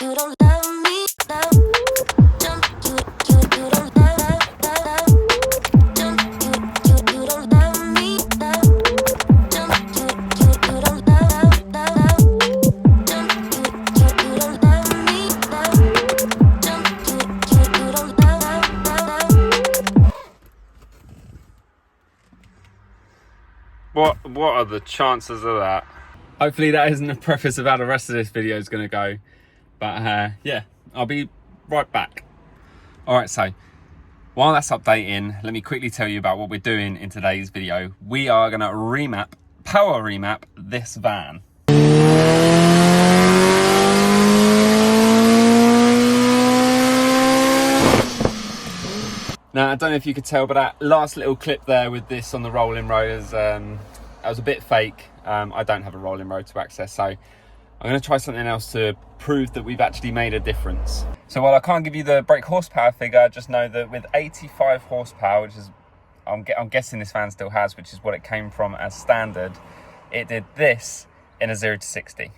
you don't love me, love. You don't love, love. You don't love me, love. You don't love, love. You don't love me, love. You don't love, love. What are the chances of that? Hopefully that isn't a preface of how the rest of this video is going to go. But yeah, I'll be right back. All right, so while that's updating, let me quickly tell you about what we're doing in today's video. We are going to power remap this van. Now, I don't know if you could tell, but that last little clip there with this on the rolling road that was a bit fake. I don't have a rolling road to access, so I'm going to try something else to prove that we've actually made a difference. So while I can't give you the brake horsepower figure, just know that with 85 horsepower, which is, I'm guessing this van still has, which is what it came from as standard, it did this in a 0 to 60.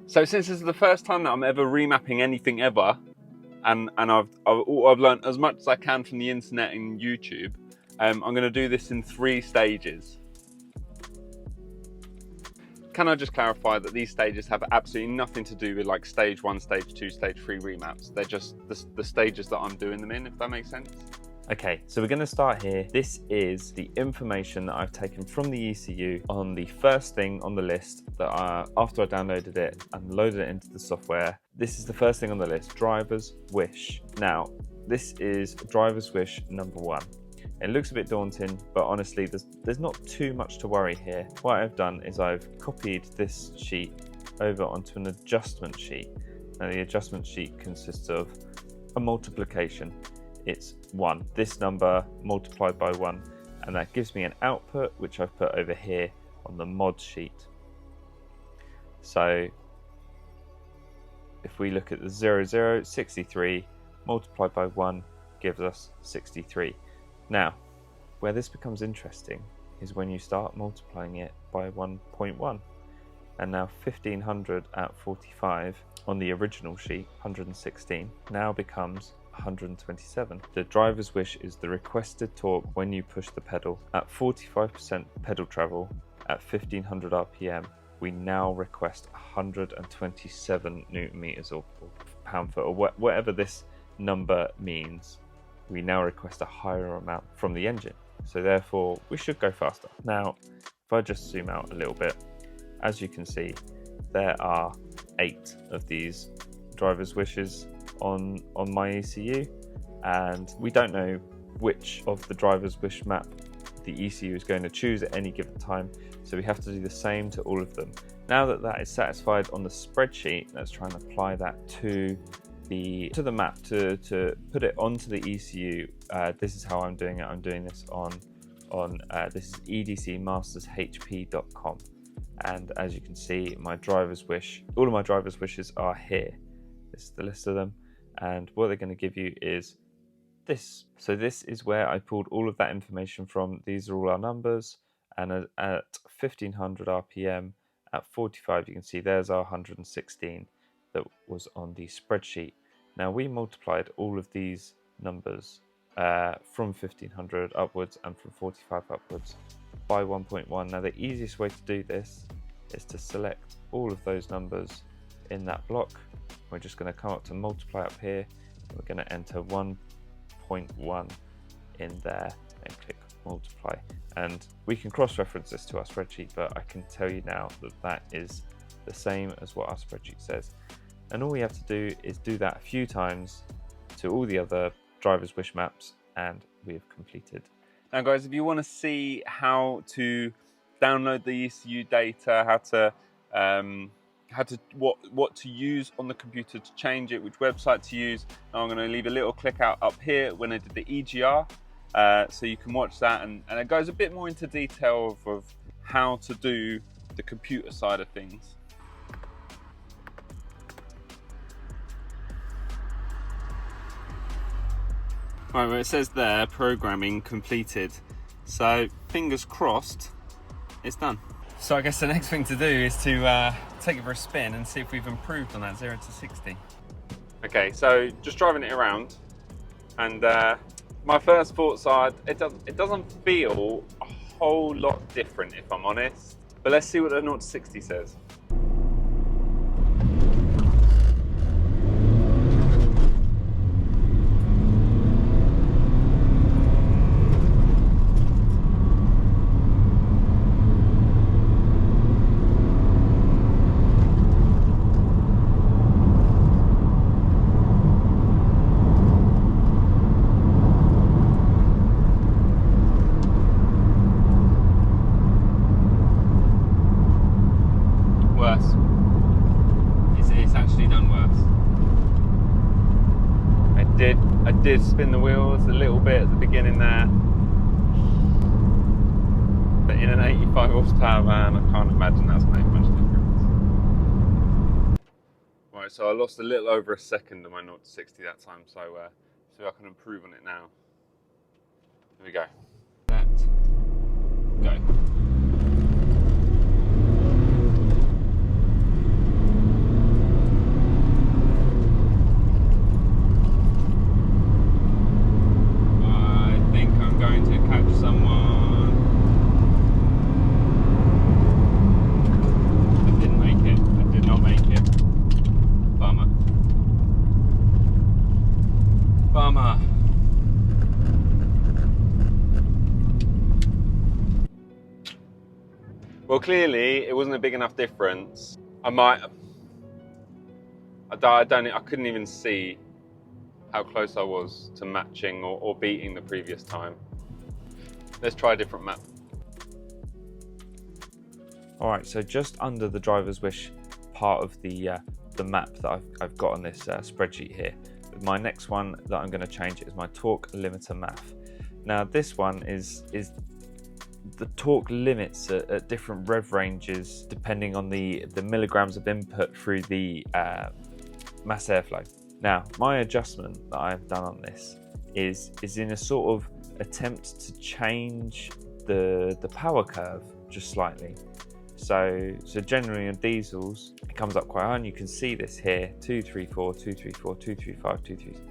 So since this is the first time that I'm ever remapping anything ever, and I've learned as much as I can from the internet and YouTube, I'm going to do this in 3 stages. Can I just clarify that these stages have absolutely nothing to do with like stage 1, stage 2, stage 3 remaps. They're just the stages that I'm doing them in, if that makes sense. Okay, so we're going to start here. This is the information that I've taken from the ECU on the first thing on the list that after I downloaded it and loaded it into the software. This is the first thing on the list, driver's wish. Now, this is driver's wish number 1. It looks a bit daunting, but honestly, there's not too much to worry here. What I've done is I've copied this sheet over onto an adjustment sheet. Now, the adjustment sheet consists of a multiplication. It's 1, this number multiplied by 1, and that gives me an output, which I've put over here on the mod sheet. So if we look at the 00, 63 multiplied by 1 gives us 63. Now, where this becomes interesting is when you start multiplying it by 1.1. And now 1500 at 45 on the original sheet, 116, now becomes 127. The driver's wish is the requested torque when you push the pedal. At 45% pedal travel at 1500 RPM, we now request 127 Newton meters or pound foot, or whatever this number means. We now request a higher amount from the engine. So therefore, we should go faster. Now, if I just zoom out a little bit, as you can see, there are 8 of these driver's wishes on my ECU, and we don't know which of the driver's wish map the ECU is going to choose at any given time, so we have to do the same to all of them. Now that that is satisfied on the spreadsheet, let's try and apply that to the map to put it onto the ECU. This is how I'm doing it. I'm doing this on this is edcmastershp.com, and as you can see, my driver's wish, all of my driver's wishes are here. This is the list of them, and what they're going to give you is this. So this is where I pulled all of that information from. These are all our numbers, and at 1500 RPM at 45, you can see there's our 116 that was on the spreadsheet. Now we multiplied all of these numbers from 1500 upwards and from 45 upwards by 1.1. Now the easiest way to do this is to select all of those numbers in that block. We're just going to come up to multiply up here. We're going to enter 1.1 in there and click multiply. And we can cross-reference this to our spreadsheet, but I can tell you now that that is the same as what our spreadsheet says. And all we have to do is do that a few times to all the other driver's wish maps, and we have completed. Now guys, if you want to see how to download the ECU data, how to what to use on the computer to change it, which website to use. Now I'm going to leave a little click out up here when I did the EGR, so you can watch that, and it goes a bit more into detail of how to do the computer side of things. Right, well, it says there, programming completed. So fingers crossed, it's done. So I guess the next thing to do is to take it for a spin and see if we've improved on that 0 to 60. Okay, so just driving it around, and my first thoughts are it doesn't feel a whole lot different, if I'm honest. But let's see what the 0 to 60 says. Worse. It's actually done worse. I did spin the wheels a little bit at the beginning there, but in an 85 horsepower van, I can't imagine that's made much difference. Right, so I lost a little over a second on my 0 to 60 that time, so see if I can improve on it now. Here we go. Go. Going to catch someone. I didn't make it. I did not make it. Bummer. Bummer. Well, clearly it wasn't a big enough difference. I couldn't even see how close I was to matching or beating the previous time. Let's try a different map. All right, so just under the driver's wish part of the map that I've got on this spreadsheet here, my next one that I'm going to change is my torque limiter math. Now this one is the torque limits at different rev ranges depending on the milligrams of input through the mass airflow. Now, my adjustment that I've done on this is in a sort of attempt to change the power curve just slightly. So generally on diesels, it comes up quite high, and you can see this here, 234, 234, 235, 233,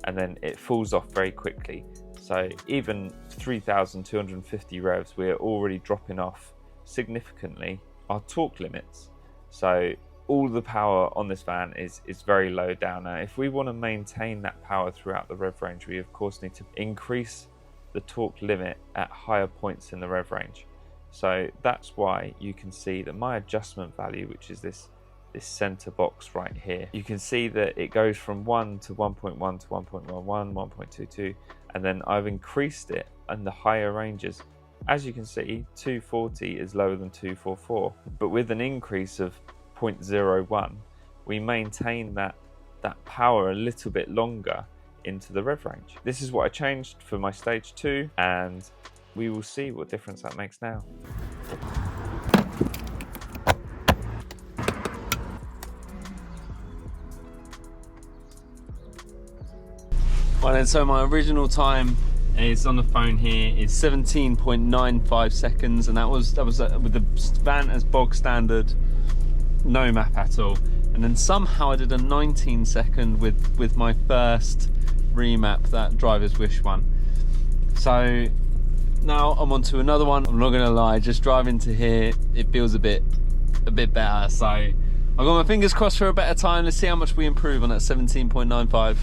and then it falls off very quickly. So even 3,250 revs, we're already dropping off significantly our torque limits. So all the power on this van is very low down. Now, if we want to maintain that power throughout the rev range, we of course need to increase the torque limit at higher points in the rev range. So that's why you can see that my adjustment value, which is this center box right here, you can see that it goes from 1 to 1.1 to 1.11, 1.22, and then I've increased it in the higher ranges. As you can see, 240 is lower than 244, but with an increase of 0.01, we maintain that power a little bit longer into the rev range. This is what I changed for my stage 2, and we will see what difference that makes now. Well then, so my original time is on the phone here is 17.95 seconds, and that was with the van as bog standard, no map at all. And then somehow I did a 19-second with my first remap, that driver's wish one. So now I'm on to another one. I'm not gonna lie, just driving to here, it feels a bit better. So I've got my fingers crossed for a better time. Let's see how much we improve on that 17.95.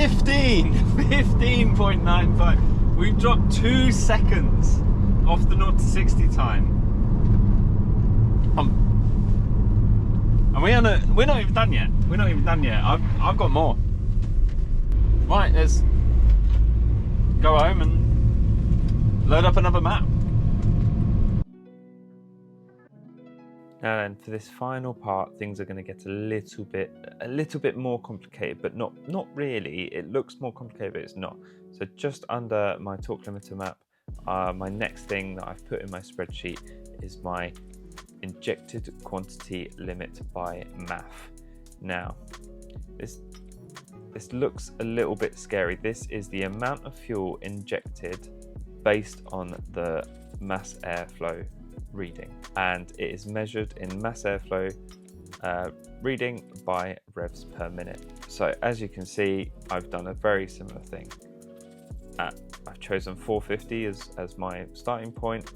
15.95. We've dropped 2 seconds off the 0 to 60 time. And we're not even done yet. We're not even done yet. I've got more. Right, let's go home and load up another map. Now then, for this final part, things are going to get a little bit more complicated, but not really. It looks more complicated, but it's not. So just under my torque limiter map, my next thing that I've put in my spreadsheet is my injected quantity limit by MAF. Now, this looks a little bit scary. This is the amount of fuel injected based on the mass airflow reading, and it is measured in mass airflow reading by revs per minute. So as you can see, I've done a very similar thing. I've chosen 450 as my starting point,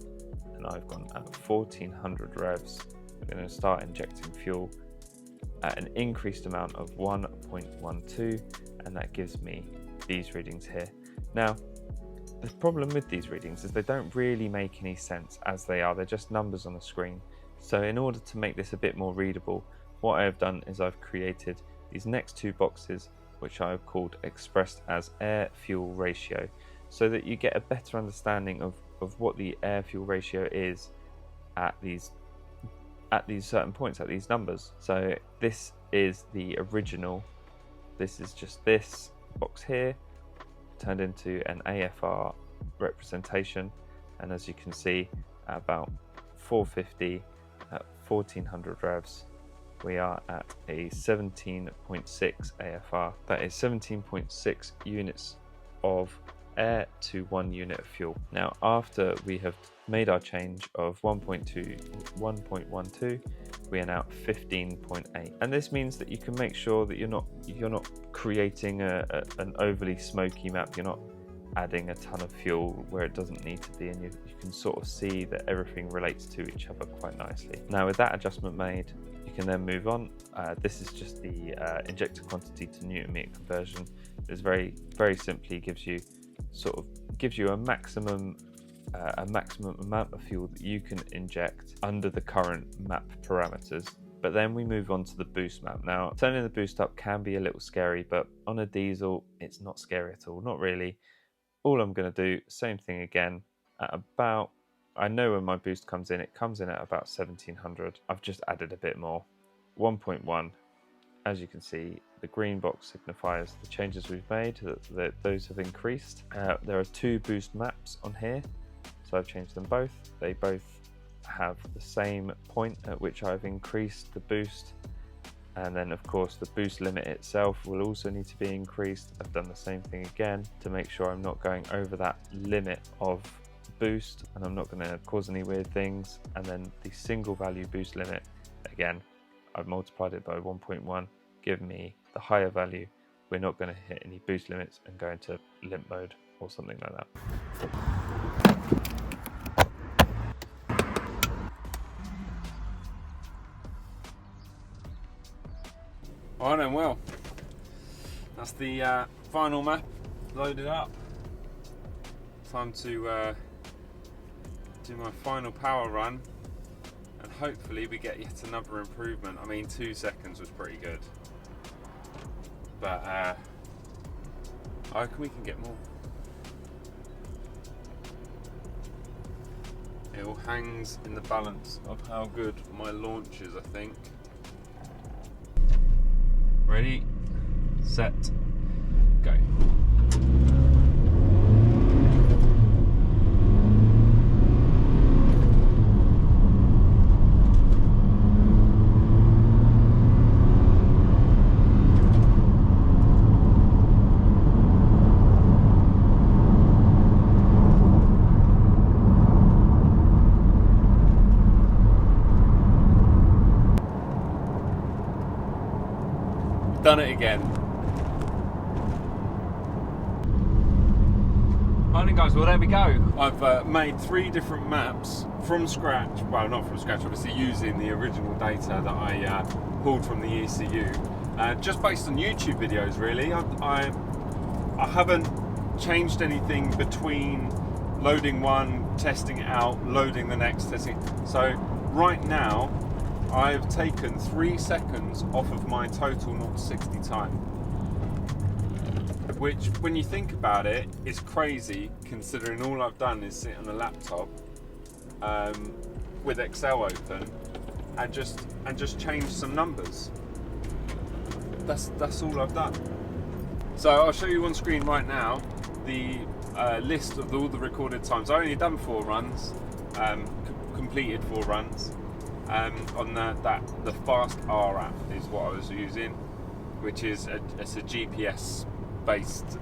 and I've gone at 1400 revs. I'm going to start injecting fuel at an increased amount of 1.12, and that gives me these readings here. Now, the problem with these readings is they don't really make any sense as they are. They're just numbers on the screen. So in order to make this a bit more readable, what I've done is I've created these next two boxes, which I've called expressed as air-fuel ratio, so that you get a better understanding of what the air-fuel ratio is at these certain points, at these numbers. So this is the original. This is just this box here turned into an AFR representation, and as you can see, at about 450 at 1400 revs, we are at a 17.6 AFR. That is 17.6 units of air to 1 unit of fuel. Now, after we have made our change of 1.12, we are now at 15.8, and this means that you can make sure that you're not creating an overly smoky map. You're not adding a ton of fuel where it doesn't need to be, and you can sort of see that everything relates to each other quite nicely. Now, with that adjustment made, you can then move on. This is just the injected quantity to Newton meter conversion. It's very simply gives you a maximum amount of fuel that you can inject under the current map parameters. But then we move on to the boost map. Now, turning the boost up can be a little scary, but on a diesel, it's not scary at all, not really. All I'm going to do, same thing again, at about, I know when my boost comes in, it comes in at about 1700. I've just added a bit more, 1.1. As you can see, the green box signifies the changes we've made, that those have increased. There are two boost maps on here, so I've changed them both. They both have the same point at which I've increased the boost, and then of course the boost limit itself will also need to be increased. I've done the same thing again to make sure I'm not going over that limit of boost and I'm not going to cause any weird things. And then the single value boost limit, again, I've multiplied it by 1.1, give me the higher value. We're not going to hit any boost limits and go into limp mode or something like that. All right then, well, that's the final map loaded up. Time to do my final power run, and hopefully we get yet another improvement. I mean, 2 seconds was pretty good, but I reckon we can get more. It all hangs in the balance of how good my launch is, I think. Ready, set, go. Done it again. Alright guys, well there we go. I've made 3 different maps from scratch. Well, not from scratch, obviously using the original data that I pulled from the ECU. Just based on YouTube videos really. I I haven't changed anything between loading one, testing it out, loading the next, testing. So right now, I've taken 3 seconds off of my total 0 to 60 time. Which, when you think about it, is crazy considering all I've done is sit on a laptop with Excel open and just change some numbers. That's all I've done. So I'll show you on screen right now the list of all the recorded times. I've only done 4 runs, completed 4 runs on the FastR app is what I was using, which is it's a GPS based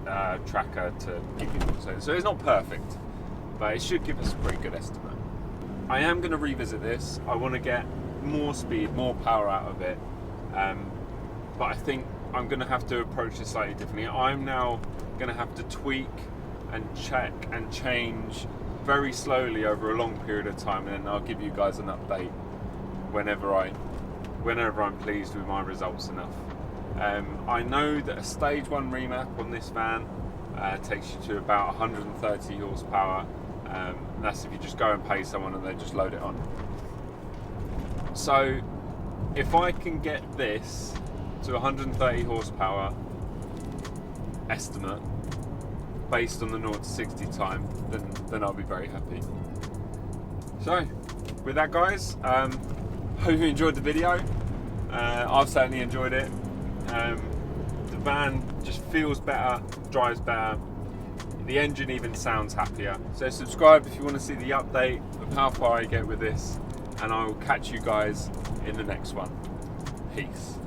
tracker to give you so it's not perfect, but it should give us a pretty good estimate. I am going to revisit this. I want to get more speed, more power out of it, but I think I'm going to have to approach this slightly differently. I'm now going to have to tweak and check and change very slowly over a long period of time, and then I'll give you guys an update whenever I'm pleased with my results enough. I know that a stage 1 remap on this van takes you to about 130 horsepower, and that's if you just go and pay someone and they just load it on. So if I can get this to 130 horsepower estimate based on the 0 to 60 time, then I'll be very happy. So with that, guys, hope you enjoyed the video. I've certainly enjoyed it. The van just feels better, drives better, the engine even sounds happier. So subscribe if you want to see the update of how far I get with this, and I will catch you guys in the next one. Peace.